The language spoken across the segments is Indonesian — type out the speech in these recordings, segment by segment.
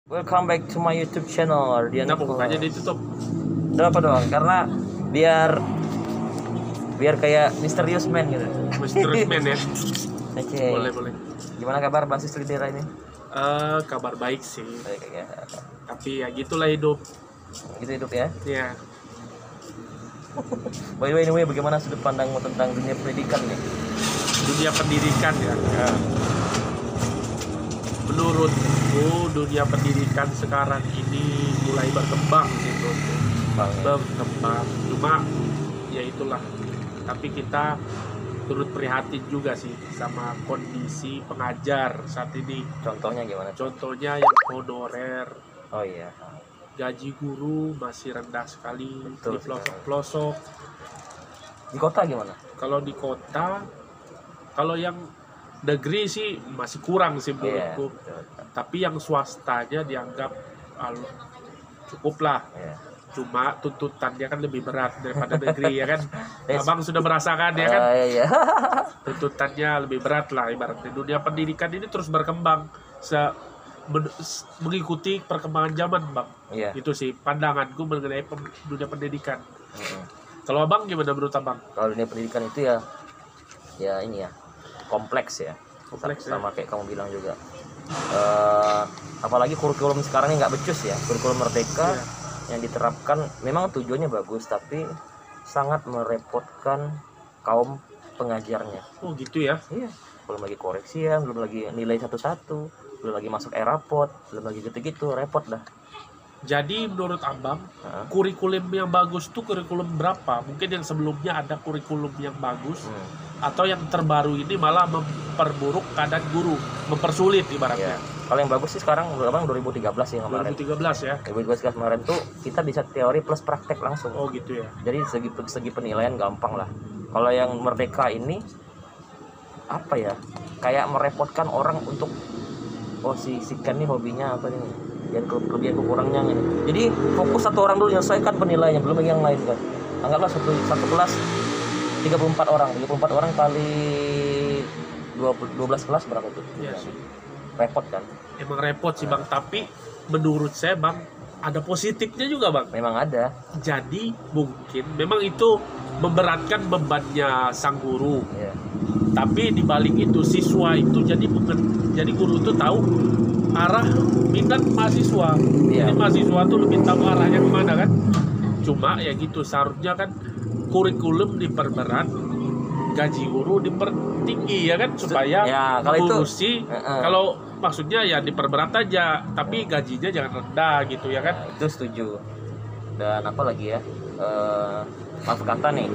Welcome back to my YouTube channel, Ardian. Nah, bukannya ditutup. Kenapa doang? Karena biar kayak misterius man gitu. Misterius man ya. Oke. Boleh. Gimana kabar Basis Lidera ini? Kabar baik sih. Baik ya. Tapi ya gitulah hidup. Gitu hidup ya. Ya. By the way, bagaimana sudut pandangmu tentang dunia pendidikan nih? Dunia pendidikan ya. Menurutku dunia pendidikan sekarang ini mulai berkembang gitu. Berkembang. Cuma ya itulah. Tapi kita turut prihatin juga sih sama kondisi pengajar saat ini. Contohnya gimana? Contohnya yang honorer. Oh iya. Gaji guru masih rendah sekali. Betul, di pelosok-pelosok. Di kota gimana? Kalau di kota, kalau yang negeri sih masih kurang sih menurutku. Betul. Tapi yang swastanya dianggap cukup lah. Cuma tuntutannya kan lebih berat daripada negeri ya kan. Abang sudah merasakan ya kan. Iya. Tuntutannya lebih berat lah ibaratnya. Dunia pendidikan ini terus berkembang mengikuti perkembangan zaman, Bang. Iya. Itu sih pandanganku mengenai dunia pendidikan. Kalau Abang gimana menurut Abang? Kalau dunia pendidikan itu ya ini ya, kompleks ya. Sama kayak kamu bilang juga. Apalagi kurikulum sekarang ini nggak becus ya. Kurikulum merdeka yang diterapkan memang tujuannya bagus, tapi sangat merepotkan kaum pengajarnya. Oh gitu ya? Iya. Belum lagi koreksian, belum lagi nilai satu-satu, belum lagi masuk rapot, belum lagi gitu-gitu, repot dah. Jadi menurut Abang, kurikulum yang bagus tuh kurikulum berapa? Mungkin yang sebelumnya ada kurikulum yang bagus, atau yang terbaru ini malah memperburuk keadaan guru, mempersulit ibaratnya. Kalau yang bagus sih sekarang Abang 2013 ya kemarin. 2013 ya. 2013 kemarin tuh kita bisa teori plus praktek langsung. Oh gitu ya. Jadi segi penilaian gampang lah. Kalau yang merdeka ini apa ya? Kayak merepotkan orang untuk si Ken nih hobinya apa nih? Dan kelebihan kekurangnya nih. Jadi fokus satu orang dulu selesaikan penilaiannya, belum lagi yang lain kan. Anggaplah satu kelas 34 orang kali 12 kelas berapa tuh? Iya sih. Repot kan? Emang repot sih Bang, tapi menurut saya Bang ada positifnya juga Bang. Memang ada. Jadi mungkin memang itu memberatkan bebannya sang guru. Tapi dibalik itu siswa itu jadi guru itu tahu arah minat mahasiswa. Jadi mahasiswa tuh lebih tahu arahnya kemana kan. Cuma ya gitu, seharusnya kan kurikulum diperberat, gaji guru dipertinggi ya kan, supaya kalau kalau maksudnya ya diperberat aja, tapi gajinya jangan rendah gitu ya kan. Itu setuju. Dan apa lagi ya, maaf kata nih,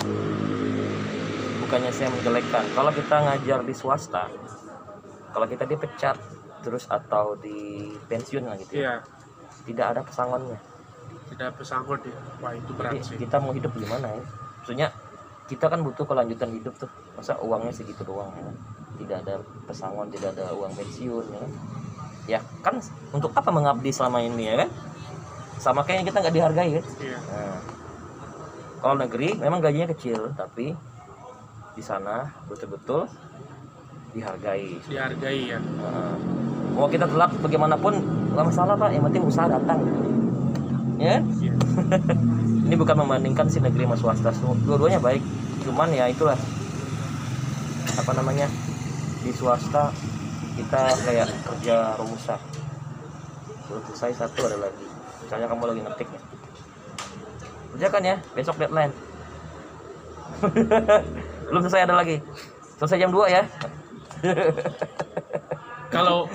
bukannya saya menjelekkan, kalau kita ngajar di swasta, kalau kita dipecat terus atau di pensiun lah gitu tidak ada pesangonnya. Tidak pesangon ya. Wah itu berat sih. Kita mau hidup gimana ya? Maksudnya kita kan butuh kelanjutan hidup tuh. Masa uangnya segitu doang ya kan? Tidak ada pesangon, tidak ada uang pensiun ya kan? Ya kan untuk apa mengabdi selama ini ya kan? Sama kayaknya kita nggak dihargai kan? Nah, kalau negeri memang gajinya kecil, tapi di sana betul-betul dihargai ya. Mau kita telat bagaimanapun nggak masalah Pak, yang penting usaha datang ya. Ini bukan membandingkan si negeri sama swasta, dua-duanya baik, cuman ya itulah apa namanya, di swasta kita kayak kerja rumusan, belum selesai satu ada lagi, misalnya kamu lagi ngetik ya, kerjakan ya, besok deadline. Belum selesai ada lagi, selesai jam 2 ya. Kalau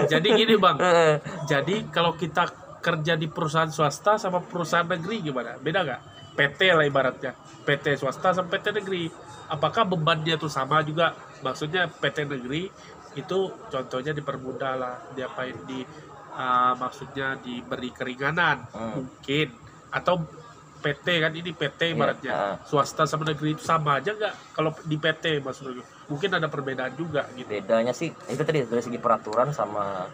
jadi gini Bang, jadi kalau kita kerja di perusahaan swasta sama perusahaan negeri gimana? Beda nggak? PT lah ibaratnya, PT swasta sama PT negeri. Apakah bebannya tuh sama juga? Maksudnya PT negeri itu contohnya dipermudah lah, maksudnya diberi keringanan mungkin, atau PT kan ini PT ibaratnya, swasta sama negeri itu sama aja nggak? Kalau di PT maksudnya mungkin ada perbedaan juga gitu. Bedanya sih itu tadi dari segi peraturan sama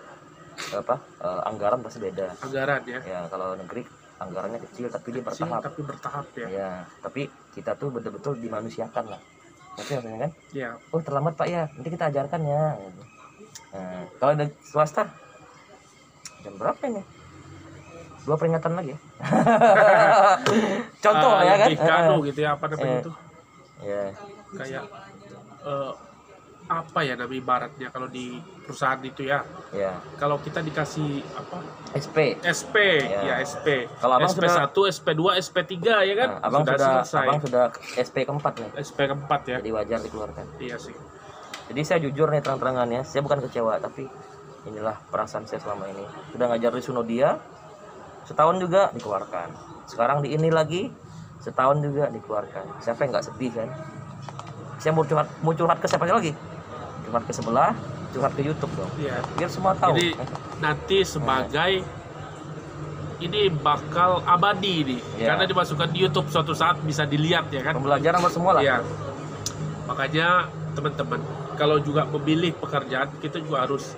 anggaran pasti beda. Anggaran ya. Ya kalau negeri anggarannya kecil tapi dia bertahap. Tapi bertahap ya. Ya, tapi kita tuh betul-betul dimanusiakan lah. Maksudnya kan? Iya. Oh terlambat Pak ya, nanti kita ajarkan ya. Nah, kalau ada swasta jam berapa ini? 2 peringatan lagi. Contoh ya kan? Lebih kanu gitu ya, apa namanya itu? Ya. Kayak apa ya nama ibaratnya kalau di perusahaan itu ya. Ya. Kalau kita dikasih apa? SP. Ya SP. Kalau abang SP1, SP2, SP3 ya kan? Nah, abang sudah selesai. abang sudah SP keempat nih. SP keempat ya. Jadi wajar dikeluarkan. Iya sih. Jadi saya jujur nih terang-terangannya, saya bukan kecewa, tapi inilah perasaan saya selama ini. Sudah ngajar di Sunodia, setahun juga dikeluarkan. Sekarang di ini lagi, setahun juga dikeluarkan. Siapa yang nggak sedih kan? Saya mau curhat ke siapa lagi? Curhat ke sebelah, curhat ke YouTube dong. Iya. Biar semua tahu. Jadi nanti sebagai ini bakal abadi nih, Iya. karena dimasukkan di YouTube suatu saat bisa dilihat ya kan. Pembelajaran buat semua lah. Iya. Makanya teman-teman kalau juga memilih pekerjaan kita juga harus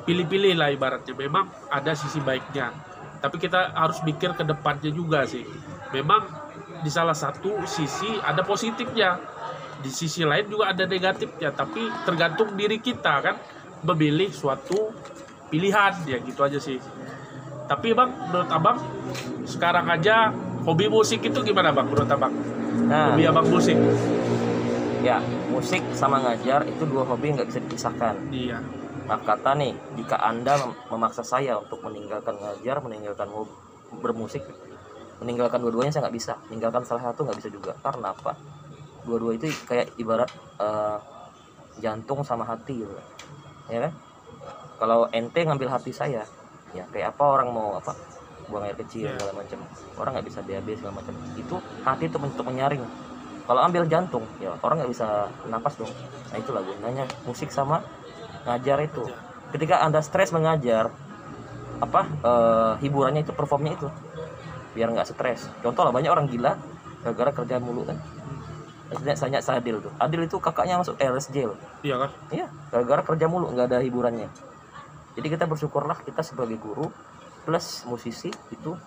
pilih-pilih lah ibaratnya. Memang ada sisi baiknya, tapi kita harus mikir ke depannya juga sih. Memang di salah satu sisi ada positifnya, di sisi lain juga ada negatifnya, tapi tergantung diri kita kan memilih suatu pilihan ya gitu aja sih. Tapi bang, menurut abang sekarang aja hobi musik itu gimana bang menurut abang? Nah, Hobi abang musik? ya musik sama ngajar itu 2 hobi nggak bisa dipisahkan. Iya. Maaf kata nih, jika Anda memaksa saya untuk meninggalkan ngajar, meninggalkan bermusik, meninggalkan dua-duanya saya nggak bisa. Meninggalkan salah satu nggak bisa juga. Karena apa? Dua-dua itu kayak ibarat jantung sama hati gitu. Ya kan? Kalau ente ngambil hati saya, ya kayak apa orang mau apa? Buang air kecil segala macam. Orang nggak bisa BAB segala macam. Itu hati itu untuk menyaring. Kalau ambil jantung, ya orang nggak bisa napas dong. Nah itulah gunanya musik sama ngajar itu. Ketika Anda stres mengajar, apa hiburannya itu, performnya itu, biar nggak stres. Contoh lah, banyak orang gila gara-gara kerja mulu kan. Saya Adil tuh. Adil itu kakaknya masuk RSJ loh. Iya kan? Iya, gara-gara kerja mulu nggak ada hiburannya. Jadi kita bersyukurlah kita sebagai guru plus musisi itu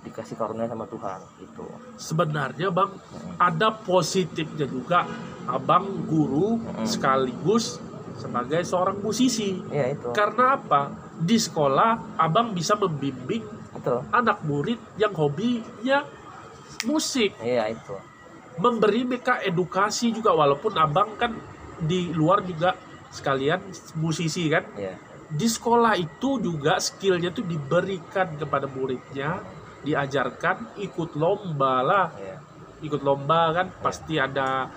dikasih karunia sama Tuhan itu. Sebenarnya bang ada positifnya juga, abang guru sekaligus sebagai seorang musisi. Iya itu. Karena apa? Di sekolah abang bisa membimbing Betul. anak murid yang hobinya musik, Iya itu. memberi mereka edukasi juga, walaupun abang kan di luar juga sekalian musisi kan. Iya. Di sekolah itu juga skillnya tuh diberikan kepada muridnya, diajarkan, ikut lomba lah. Iya. Ikut lomba kan pasti ada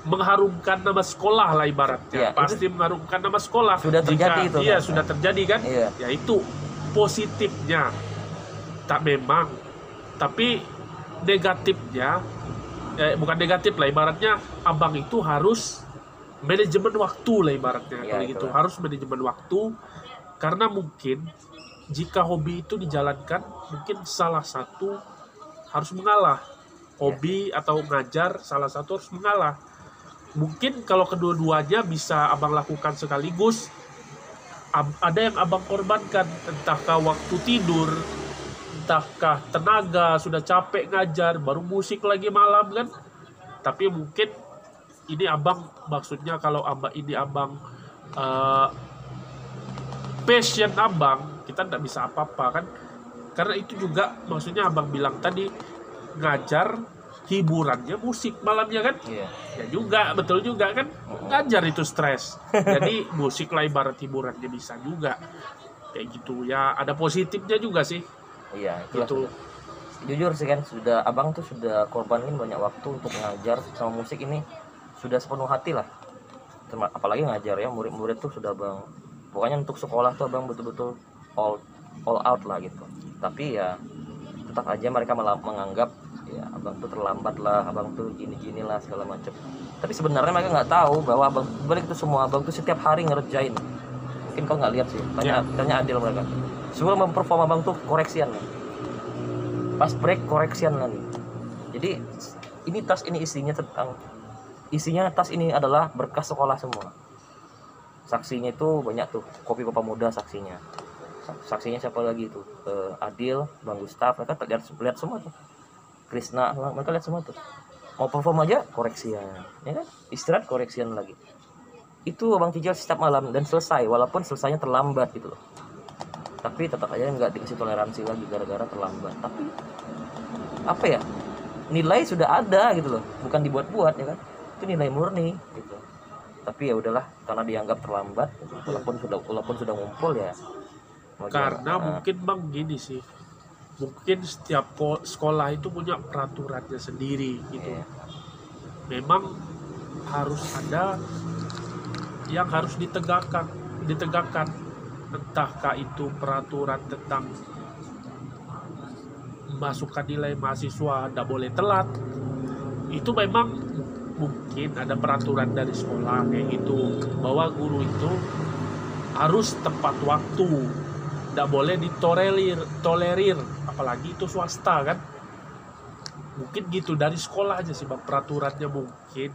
mengharumkan nama sekolah lah ibaratnya. Iya, Pasti mengharumkan nama sekolah. Sudah terjadi itu, Iya, kan? sudah terjadi kan? Iya. Ya itu positifnya. Tak memang. Tapi negatifnya bukan negatif lah ibaratnya, abang itu harus manajemen waktu lah ibaratnya. Iya, Kalau gitu itulah. harus manajemen waktu, karena mungkin jika hobi itu dijalankan, mungkin salah satu harus mengalah. Hobi atau ngajar, salah satu harus mengalah. Mungkin kalau kedua-duanya bisa abang lakukan sekaligus, ada yang abang korbankan, entahkah waktu tidur, entahkah tenaga, sudah capek ngajar, baru musik lagi malam kan. Tapi mungkin ini abang, maksudnya kalau abang passion abang, kita tidak bisa apa-apa kan. Karena itu juga maksudnya abang bilang tadi, ngajar hiburannya musik malamnya kan. Iya. Ya juga, betul juga kan. Ngajar itu stres. Jadi musik lah ibarat hiburannya bisa juga. Kayak gitu ya, ada positifnya juga sih. Iya, itulah. Gitu. Jujur sih kan, sudah abang tuh sudah korbanin banyak waktu untuk mengajar sama musik ini, sudah sepenuh hati lah. Apalagi ngajar ya, murid-murid tuh sudah abang, pokoknya untuk sekolah tuh abang betul-betul all out lah gitu. Tapi ya tetap aja mereka menganggap ya abang tuh terlambat lah, abang tuh gini-gini lah segala macam. Tapi sebenarnya mereka nggak tahu bahwa abang balik itu semua, abang tuh setiap hari ngerjain. Mungkin kau nggak lihat sih, tanya Adil mereka. Sebelum memperform abang tuh koreksian nih. Pas break koreksian nih. Jadi ini tas ini isinya tas ini adalah berkas sekolah semua. Saksinya itu banyak tuh, Kopi Papa Muda saksinya. Saksinya siapa lagi tuh? Adil, Bang Gustaf, mereka lihat semua tuh. Krisna, mereka lihat semua tuh. Mau perform aja koreksian, ya kan? Istirahat koreksian lagi. Itu abang cicil setiap malam dan selesai, walaupun selesainya terlambat gitu loh. tapi tetap aja nggak dikasih toleransi lagi gara-gara terlambat. Tapi apa ya, nilai sudah ada gitu loh, bukan dibuat-buat ya kan, itu nilai murni gitu. Tapi ya udahlah, karena dianggap terlambat gitu. walaupun sudah ngumpul ya mau Karena gimana. mungkin Bang gini sih, mungkin setiap sekolah itu punya peraturannya sendiri gitu. Iya. Memang harus ada yang harus ditegakkan, entahkah itu peraturan tentang masukkan nilai mahasiswa tidak boleh telat. Itu memang mungkin ada peraturan dari sekolah kayak gitu, bahwa guru itu harus tepat waktu, tidak boleh ditolerir, apalagi itu swasta kan. Mungkin gitu dari sekolah aja sih Bang peraturannya mungkin,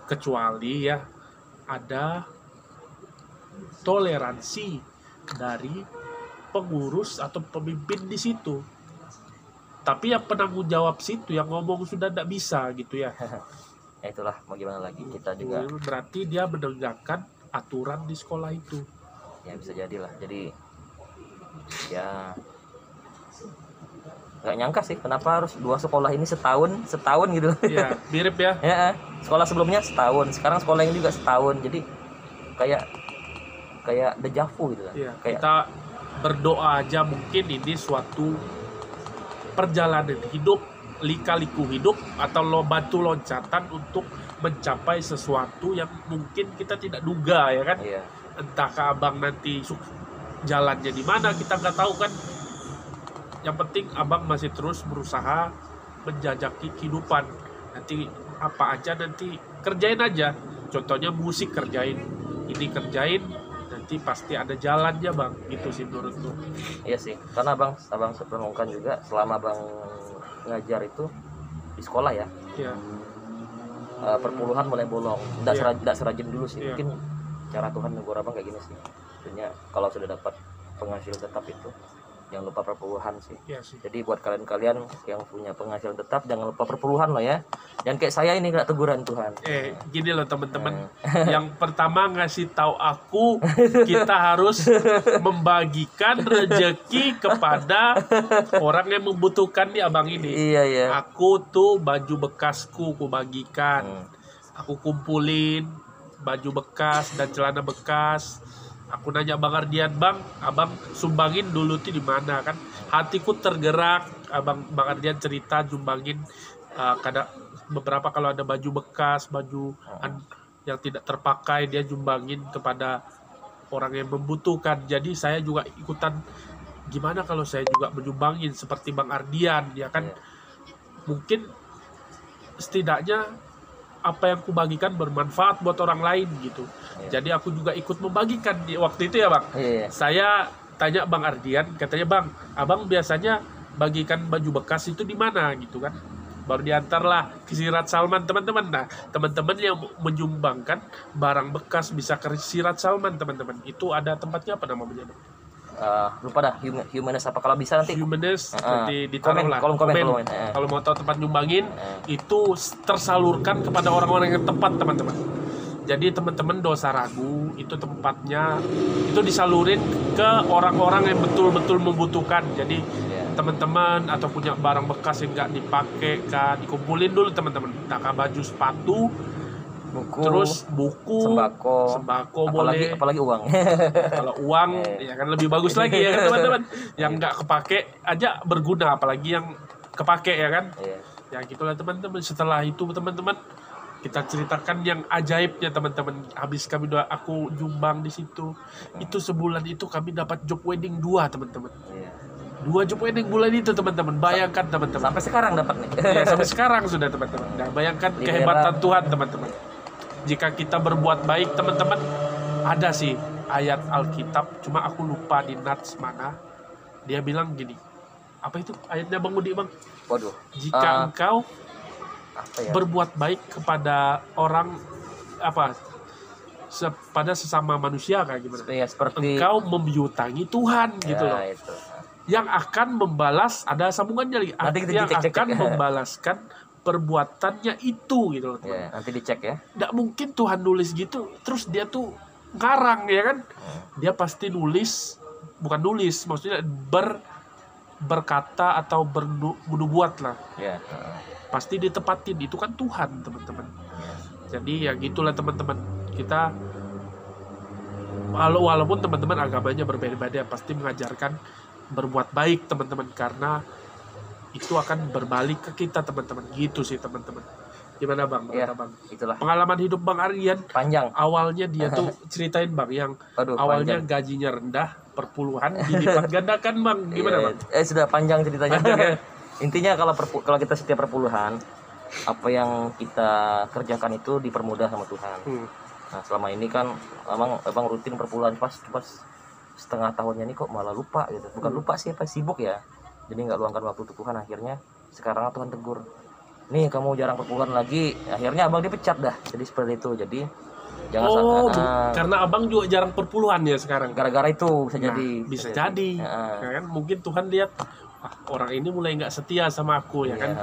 kecuali ya ada toleransi dari pengurus atau pemimpin di situ. Tapi yang penanggung jawab situ yang ngomong sudah tidak bisa gitu ya. Ya itulah, mau gimana lagi, kita juga Berarti dia menegakkan aturan di sekolah itu. ya bisa jadilah. Jadi ya nggak nyangka sih kenapa harus dua sekolah ini setahun gitu. Ya mirip ya. Ya, sekolah sebelumnya setahun, sekarang sekolah ini juga setahun. Jadi kayak dejavu gitu kan. Ya, Kayak kita berdoa aja mungkin ini suatu perjalanan hidup, lika-liku hidup, atau batu loncatan untuk mencapai sesuatu yang mungkin kita tidak duga ya kan. iya. Entahkah Abang nanti jalannya di mana kita nggak tahu kan. Yang penting Abang masih terus berusaha menjajaki kehidupan. Nanti apa aja nanti kerjain aja. Contohnya musik kerjain, ini kerjain, nanti pasti ada jalannya Bang. Gitu sih menurutku. Iya sih, karena abang renungkan juga selama abang ngajar itu di sekolah ya, Ya, perpuluhan mulai bolong, Iya. tidak serajin dulu sih. Iya. Mungkin cara Tuhan negur abang kayak gini sih. Maksudnya kalau sudah dapat penghasilan tetap itu jangan lupa perpuluhan sih. ya sih. Jadi buat kalian yang punya penghasilan tetap jangan lupa perpuluhan loh ya. Jangan kayak saya ini nggak teguran Tuhan. Gini loh teman-teman. Yang pertama ngasih tahu aku, kita harus membagikan rezeki kepada orang yang membutuhkan nih Abang ini. Iya ya. Aku tuh baju bekasku aku bagikan. Aku kumpulin baju bekas dan celana bekas. Aku nanya Bang Ardian, Bang sumbangin dulu tuh di mana kan? Hatiku tergerak. Bang Ardian cerita sumbangin kadang beberapa kalau ada baju bekas, yang tidak terpakai dia jumbangin kepada orang yang membutuhkan. Jadi saya juga ikutan, gimana kalau saya juga menyumbangin seperti Bang Ardian ya kan. Mungkin setidaknya apa yang kubagikan bermanfaat buat orang lain gitu. Jadi aku juga ikut membagikan di waktu itu ya Bang. Saya tanya Bang Ardian, katanya Bang, Abang biasanya bagikan baju bekas itu di mana gitu kan. Baru diantarlah ke Sirat Salman teman-teman. Nah teman-teman yang menyumbangkan barang bekas bisa ke Sirat Salman teman-teman. Itu ada tempatnya apa namanya Bang? Lupa dah, Humanes apa, kalau bisa nanti Humanes nanti ditaruh lah kolom komen. Kalau mau tahu tempat nyumbangin itu tersalurkan kepada orang-orang yang tepat teman-teman. Jadi teman-teman dosa ragu itu tempatnya itu disalurin ke orang-orang yang betul-betul membutuhkan. Jadi teman-teman atau punya barang bekas yang nggak dipakai kan dikumpulin dulu teman-teman. Entah baju, sepatu, buku, terus buku, sembako boleh. Apalagi uang. Kalau uang ya kan lebih bagus lagi ya kan teman-teman. Yang nggak kepake aja berguna, apalagi yang kepake ya kan. Ya gitulah teman-teman. Setelah itu teman-teman kita ceritakan yang ajaibnya teman-teman. Habis aku jumbang di situ. Itu sebulan itu kami dapat job wedding 2 teman-teman. 2 job wedding bulan itu teman-teman. Bayangkan teman-teman. Sampai sekarang dapat nih. Ya, sampai sekarang sudah teman-teman. Nah, bayangkan kehebatan Tuhan teman-teman. Jika kita berbuat baik teman-teman, ada sih ayat Alkitab, cuma aku lupa di nats mana. Dia bilang gini, apa itu ayatnya Bang Budi Bang? Waduh. Jika engkau berbuat baik kepada orang pada sesama manusia kayak gimana? Ya, seperti engkau membiutangi Tuhan gitu loh. Itu. Yang akan membalas, ada sambungannya lagi. Yang akan membalaskan perbuatannya itu gitu loh teman. Nanti dicek ya. Nggak mungkin Tuhan nulis gitu terus dia tuh ngarang ya kan. Dia pasti nulis bukan nulis, maksudnya berkata atau bernubuat lah. Ya. Pasti ditepatin, itu kan Tuhan teman-teman. Ya. Jadi ya gitulah teman-teman, kita walaupun teman-teman agamanya berbeda-beda pasti mengajarkan berbuat baik teman-teman, karena itu akan berbalik ke kita teman-teman, gitu sih teman-teman. Gimana Bang? Ya, Bang? itulah. Pengalaman hidup Bang Aryan Panjang. awalnya dia tuh ceritain Bang yang Aduh, awalnya panjang. gajinya rendah, perpuluhan dilipat gandakan Bang. Gimana Iya, Bang? sudah panjang ceritanya. Panjang, ya? Intinya kalau kita setiap perpuluhan, apa yang kita kerjakan itu dipermudah sama Tuhan. Nah, selama ini kan abang rutin perpuluhan, pas setengah tahunnya ini kok malah lupa gitu. Bukan lupa sih, apa sibuk ya. Jadi nggak luangkan waktu untuk Tuhan. Akhirnya sekarang Tuhan tegur, nih kamu jarang perpuluhan lagi. Akhirnya abang dipecat dah. Jadi seperti itu. Jadi jangan karena abang juga jarang perpuluhan ya sekarang. gara-gara itu bisa Nah, jadi. bisa jadi. Ya kan mungkin Tuhan lihat orang ini mulai nggak setia sama aku ya kan.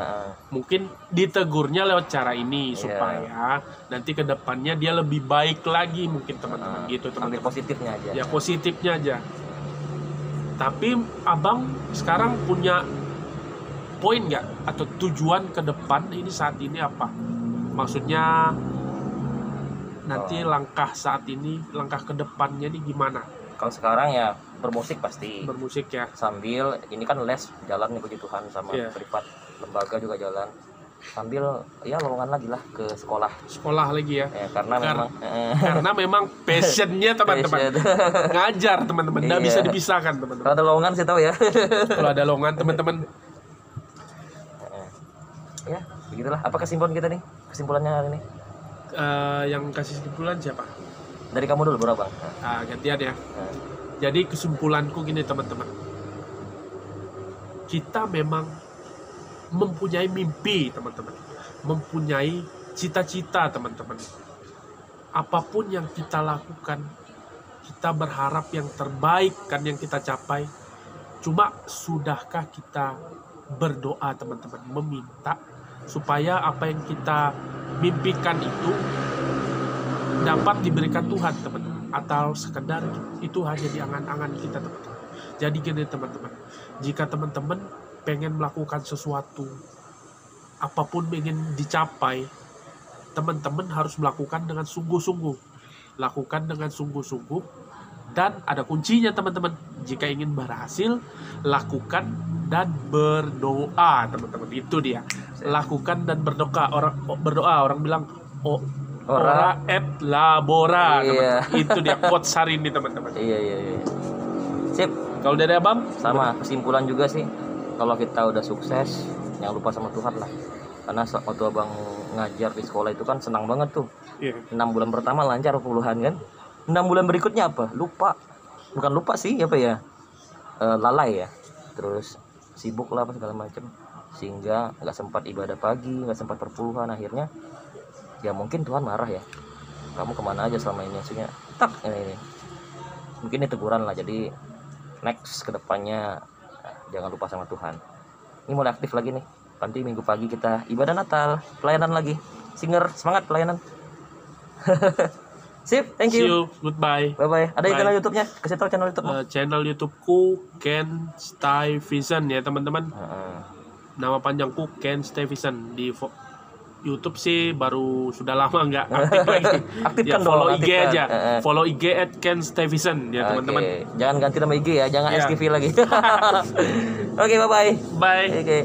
Mungkin ditegurnya lewat cara ini supaya nanti ke depannya dia lebih baik lagi mungkin teman-teman gitu Ambil teman-teman. positifnya aja. Ya positifnya aja. Tapi abang sekarang punya poin nggak atau tujuan ke depan ini saat ini apa? Maksudnya nanti langkah saat ini, langkah ke depannya ini gimana? Kalau sekarang ya bermusik pasti. Bermusik ya. Sambil ini kan les jalan nih puji Tuhan, sama privat lembaga juga jalan. Sambil ya lowongan lagi lah ke sekolah. Sekolah lagi ya. Karena memang passionnya teman-teman. Ngajar teman-teman, nggak bisa dipisahkan teman-teman. Kalau ada lowongan saya tahu ya. Kalau ada lowongan teman-teman. Ya begitulah. Apa kesimpulan kita nih? Kesimpulannya hari ini? Yang kasih kesimpulan siapa? Dari kamu dulu bro Bang. Gantian ya. Jadi kesimpulanku gini teman-teman. Kita memang mempunyai mimpi teman-teman. Mempunyai cita-cita teman-teman. Apapun yang kita lakukan, kita berharap yang terbaik kan yang kita capai. Cuma sudahkah kita berdoa teman-teman, meminta supaya apa yang kita mimpikan itu dapat diberikan Tuhan teman-teman, atau sekedar itu hanya di angan-angan kita teman-teman. Jadi gini teman-teman, jika teman-teman pengen melakukan sesuatu, apapun ingin dicapai, teman-teman harus melakukan dengan sungguh-sungguh. Lakukan dengan sungguh-sungguh, dan ada kuncinya teman-teman. Jika ingin berhasil, lakukan dan berdoa teman-teman. Itu dia. Lakukan dan berdoa. Orang bilang ora et labora teman-teman. Itu dia quotes hari ini teman-teman. Iya. Sip. Kalau dari abang? Sama kesimpulan juga sih. Kalau kita udah sukses, jangan lupa sama Tuhan lah. Karena waktu abang ngajar di sekolah itu kan senang banget tuh. 6 bulan pertama lancar puluhan kan. 6 bulan berikutnya apa? Lupa. Bukan lupa sih, apa ya? Lalai ya. Terus sibuk lah apa segala macam. Sehingga nggak sempat ibadah pagi, nggak sempat perpuluhan. Akhirnya ya mungkin Tuhan marah ya. Kamu kemana aja selama ini? Maksudnya ini. Mungkin ini teguran lah. Jadi next kedepannya jangan lupa sama Tuhan. Ini mulai aktif lagi nih. Nanti minggu pagi kita ibadah Natal, pelayanan lagi. Singer, semangat pelayanan. Sip, thank you. See you, goodbye. Bye-bye. Ada channel YouTube-nya? Kasih tahu channel YouTube. Channel YouTubeku Ken Stuyvesant ya teman-teman. Nama panjangku Ken Stuyvesant. Di YouTube sih baru sudah lama nggak aktif lagi. Aktifkan ya, follow dong, IG aja. Follow IG @KenStuyvesant ya teman-teman. Jangan ganti nama IG ya, jangan STV lagi. Oke, bye-bye. Bye. Oke.